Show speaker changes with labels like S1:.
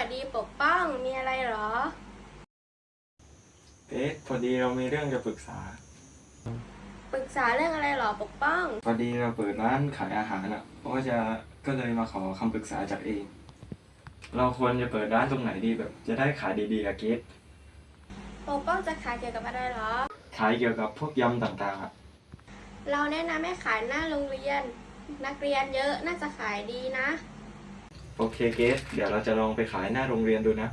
S1: สดีปกป้องมีอะไรเหรอ
S2: เอ๊ะพอดีเรามีเรื่องจะปรึกษา
S1: ปรึกษาเรื่องอะไรเหรอปกป้อง
S2: พอดีเราเปิดร้านขายอาหารอ่ะก็เลยมาขอคำปรึกษาจากเองเราควรจะเปิดร้านตรงไหนดีแบบจะได้ขายดีๆอะเกส
S1: ปกป้องจะขายเกี่ยวกับอะไรเหรอ
S2: ขายเกี่ยวกับพวกยำต่างๆอ่ะ
S1: เราแนะนำให้ขายหน้าโรงเรียนนักเรียนเยอะน่าจะขายดีนะ
S2: โอเคเกสเดี๋ยวเราจะลองไปขายหน้าโรงเรียนดูนะ